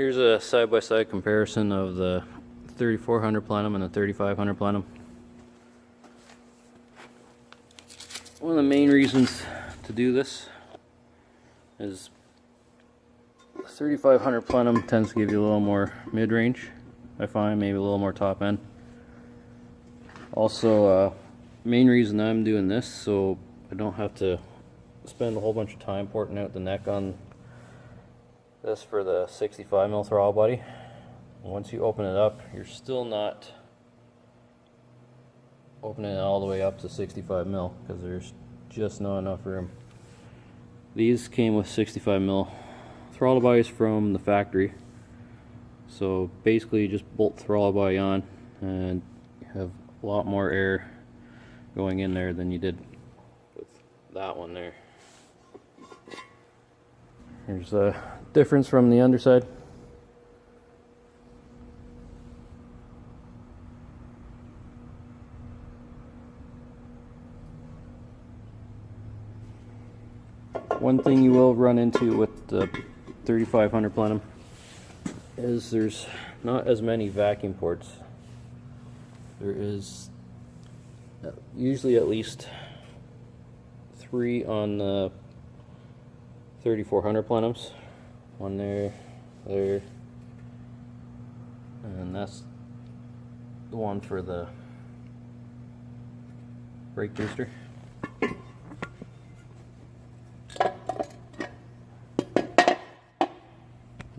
Here's a side-by-side comparison of the 3400 Planum and the 3500 Planum. One of the main reasons to do this is the 3500 Plenum tends to give you a little more mid-range, I find, maybe a little more top end. Also, main reason I'm doing this so I don't have to spend a whole bunch of time porting out the neck on this for the 65mm throttle body. Once you open it up, you're still not opening it all the way up to 65mm because there's just not enough room. These came with 65mm throttle bodies from the factory, so basically you just bolt the throttle body on and you have a lot more air going in there than you did with that one there. Here's a difference from the underside. One thing you will run into with the 3500 Plenum is there's not as many vacuum ports. There is usually at least 3 on the 3400 Plenums. One there, there, and that's the one for the brake booster. And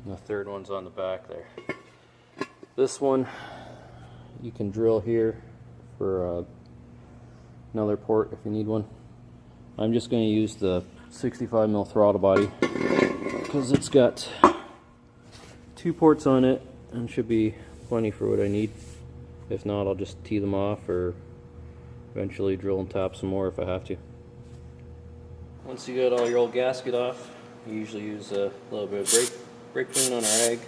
the third one's on the back there. This one you can drill here for another port if you need one. I'm just going to use the 65mm throttle body because it's got 2 ports on it and should be plenty for what I need. If not, I'll just tee them off or eventually drill and tap some more if I have to. Once you get all your old gasket off, you usually use a little bit of brake clean on our rag.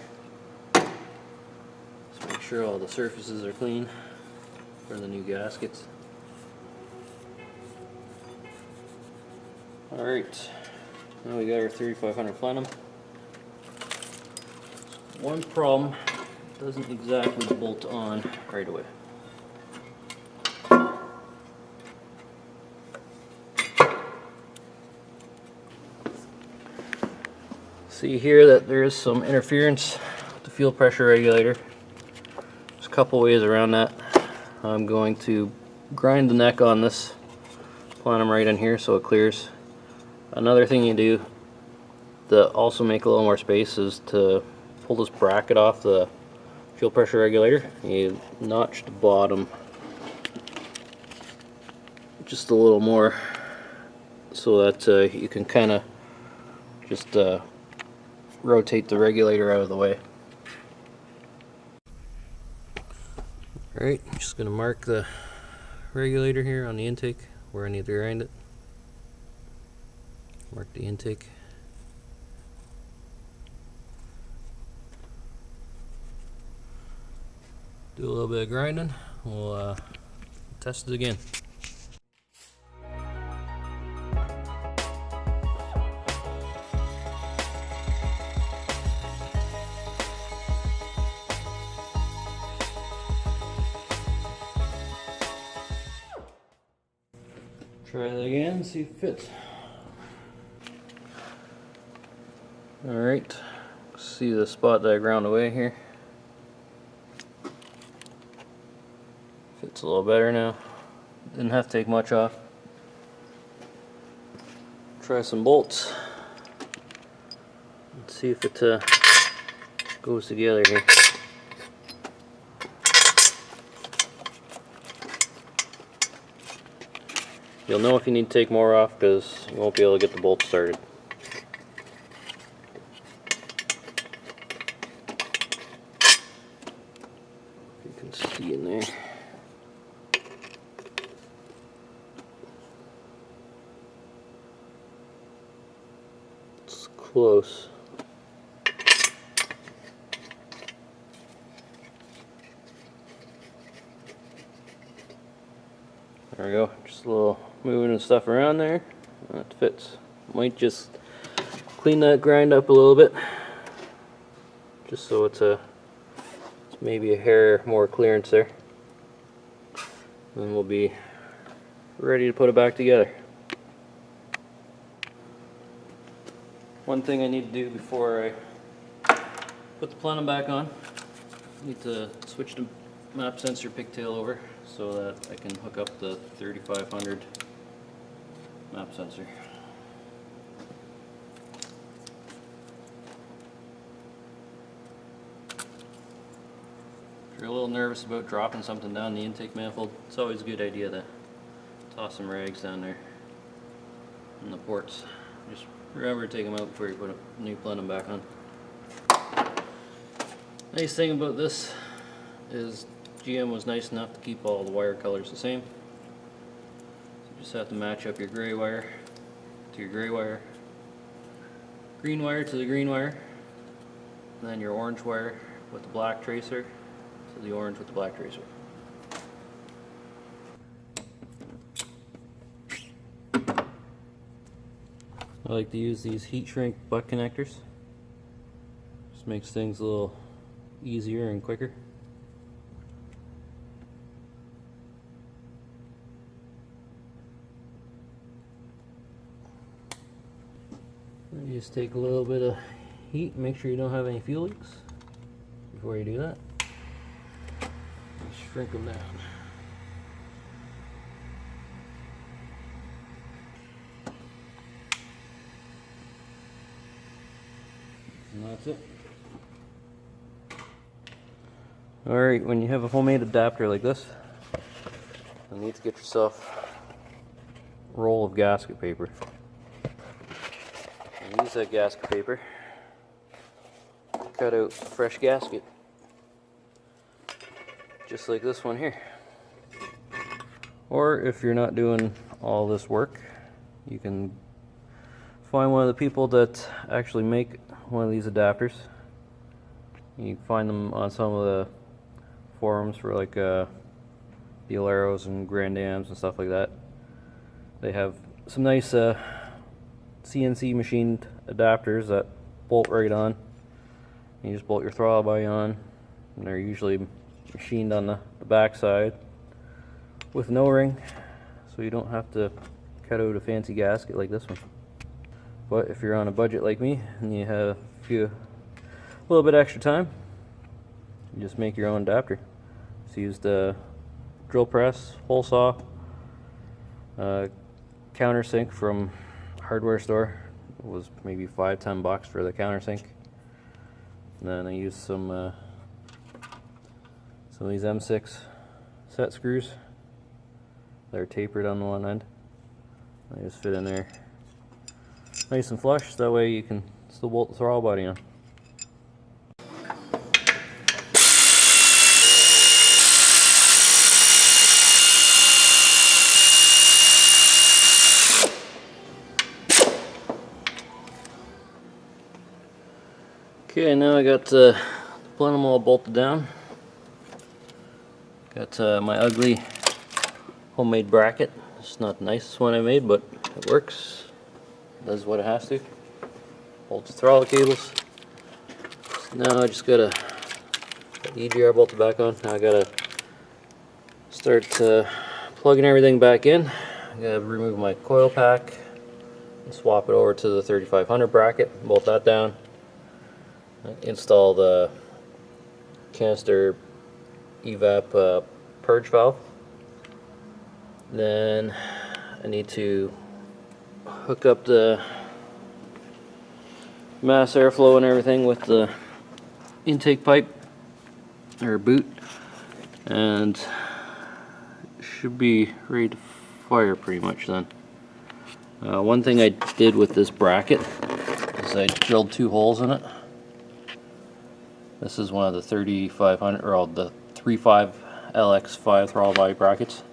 Just make sure all the surfaces are clean for the new gaskets. Alright, now we got our 3500 Plenum. One problem, it doesn't exactly bolt on right away. See here that there is some interference with the fuel pressure regulator. There's a couple ways around that. I'm going to grind the neck on this Planum right in here so it clears. Another thing you do to also make a little more space is to pull this bracket off the fuel pressure regulator. You notch the bottom just a little more so that you can kind of just rotate the regulator out of the way. Alright, just going to mark the regulator here on the intake where I need to grind it. Mark the intake. Do a little bit of grinding. We'll test it again. Try that again, see if it fits. Alright, see the spot that I ground away here? Fits a little better now. Didn't have to take much off. Try some bolts. Let's see if it goes together here. You'll know if you need to take more off because you won't be able to get the bolt started. You can see in there. It's close. There we go, just a little moving and stuff around there. That fits. Might just clean that grind up a little bit. just so it's maybe a hair more clearance there. Then we'll be ready to put it back together. One thing I need to do before I put the Planum back on, I need to switch the map sensor pigtail over so that I can hook up the 3500 map sensor. If you're a little nervous about dropping something down the intake manifold, it's always a good idea to toss some rags down there in the ports. Just remember to take them out before you put a new Planum back on. Nice thing about this is GM was nice enough to keep all the wire colors the same. So you just have to match up your gray wire to your gray wire, green wire to the green wire, and then your orange wire with the black tracer to the orange with the black tracer. I like to use these heat shrink butt connectors. Just makes things a little easier and quicker. You just take a little bit of heat, make sure you don't have any fuel leaks before you do that. Shrink them down. And that's it. Alright, when you have a homemade adapter like this, you need to get yourself a roll of gasket paper. And use that gasket paper, cut out a fresh gasket, just like this one here. Or if you're not doing all this work, you can find one of the people that actually make one of these adapters. You can find them on some of the forums for like the Aleros and Grand Dams and stuff like that. They have some nice CNC machined adapters that bolt right on. You just bolt your throttle body on, and they're usually machined on the back side with no ring, so you don't have to cut out a fancy gasket like this one. But if you're on a budget like me and you have a little bit extra time, you just make your own adapter. Just use the drill press, hole saw, countersink from a hardware store. It was maybe $5-10 for the countersink. And then I used some of these M6 set screws. They're tapered on the one end. They just fit in there nice and flush, that way you can still bolt the throttle body on. Okay, now I got the Planum all bolted down. Got my ugly homemade bracket. It's not the nicest one I made, but it works. Does what it has to. Holds the throttle cables. Now I just gotta get the EGR bolted back on. Now I gotta start plugging everything back in. I gotta remove my coil pack and swap it over to the 3500 bracket. Bolt that down. Install the canister evap purge valve. Then I need to hook up the mass airflow and everything with the intake pipe or boot, and should be ready to fire pretty much then. One thing I did with this bracket is I drilled 2 holes in it. This is one of the 3500 or the 3.5 LX9 throttle body brackets.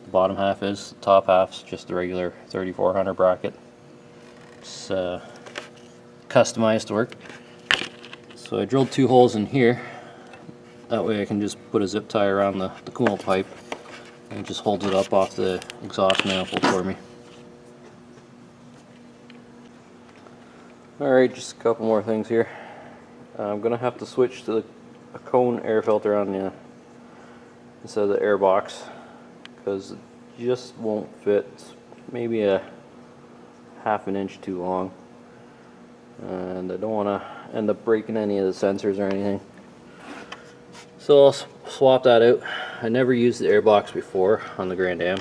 The bottom half is, the top half's just the regular 3400 bracket. It's customized to work. So I drilled 2 holes in here. That way I can just put a zip tie around the coolant pipe, and it just holds it up off the exhaust manifold for me. Alright, just a couple more things here. I'm gonna have to switch to a cone air filter on the instead of the air box, because it just won't fit. It's maybe a half an inch too long, and I don't want to end up breaking any of the sensors or anything. So I'll swap that out. I never used the air box before on the Grand Am.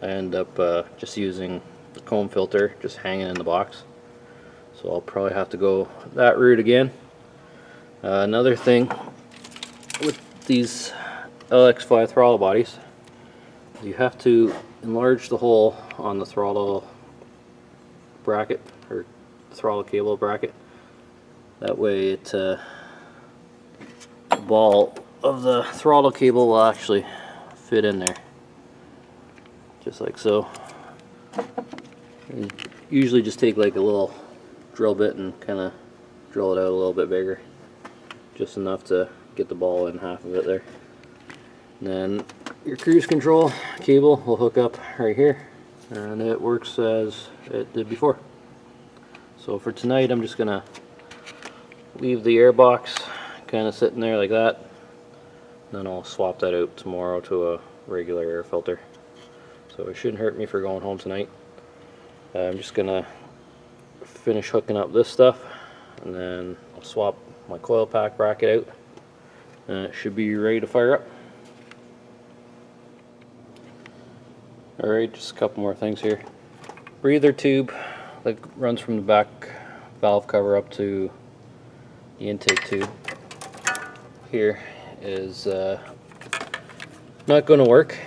I end up just using the comb filter just hanging in the box. So I'll probably have to go that route again. Another thing with these LX9 throttle bodies, you have to enlarge the hole on the throttle bracket or throttle cable bracket. That way the ball of the throttle cable will actually fit in there, just like so. You usually just take like a little drill bit and kind of drill it out a little bit bigger, just enough to get the ball in half of it there. And then your cruise control cable will hook up right here, and it works as it did before. So for tonight, I'm just gonna leave the air box kind of sitting there like that. Then I'll swap that out tomorrow to a regular air filter. So it shouldn't hurt me for going home tonight. I'm just gonna finish hooking up this stuff, and then I'll swap my coil pack bracket out, and it should be ready to fire up. Alright, just a couple more things here. Breather tube that runs from the back valve cover up to the intake tube here is not going to work.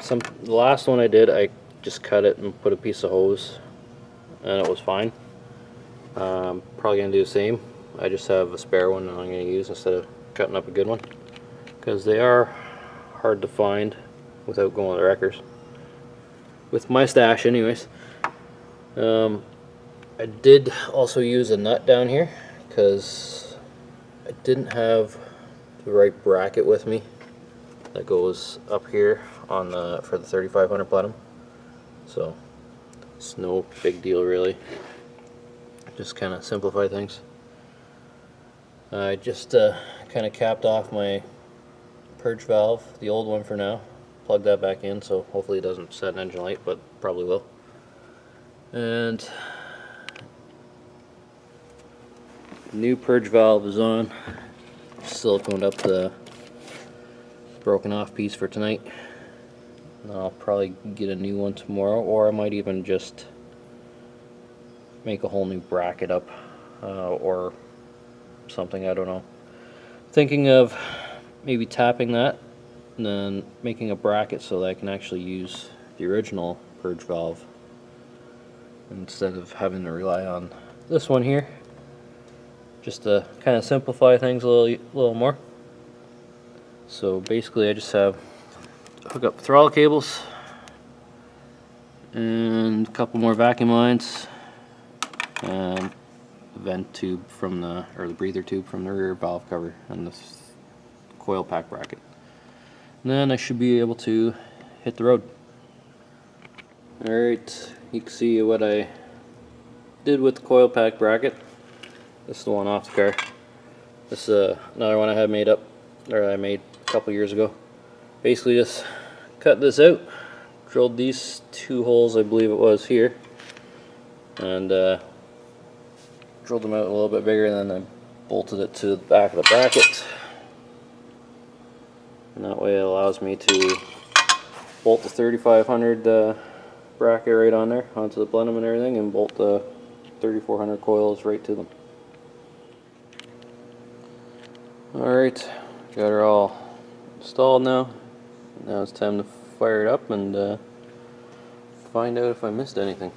The last one I did, I just cut it and put a piece of hose, and it was fine. Probably going to do the same. I just have a spare one that I'm going to use instead of cutting up a good one, because they are hard to find without going with the wreckers. With my stash anyways. I did also use a nut down here because I didn't have the right bracket with me that goes up here on the for the 3500 Planum. So it's no big deal really. Just kind of simplify things. I just kind of capped off my purge valve, the old one for now. Plug that back in, so hopefully it doesn't set an engine light, but probably will. And the new purge valve is on. Siliconed up the broken off piece for tonight. And I'll probably get a new one tomorrow, or I might even just make a whole new bracket up or something, I don't know. Thinking of maybe tapping that and then making a bracket so that I can actually use the original purge valve instead of having to rely on this one here, just to kind of simplify things a little more. So basically I just have hook up throttle cables and a couple more vacuum lines and a vent tube from the breather tube from the rear valve cover and the coil pack bracket. And then I should be able to hit the road. Alright, you can see what I did with the coil pack bracket. This is the one off the car. This is another one I had made up, or I made a couple years ago. Basically just cut this out, drilled these two holes, I believe it was here, and drilled them out a little bit bigger, and then I bolted it to the back of the bracket. And that way it allows me to bolt the 3500 bracket right on there onto the Planum and everything, and bolt the 3400 coils right to them. Alright, got her all installed now. Now it's time to fire it up and find out if I missed anything.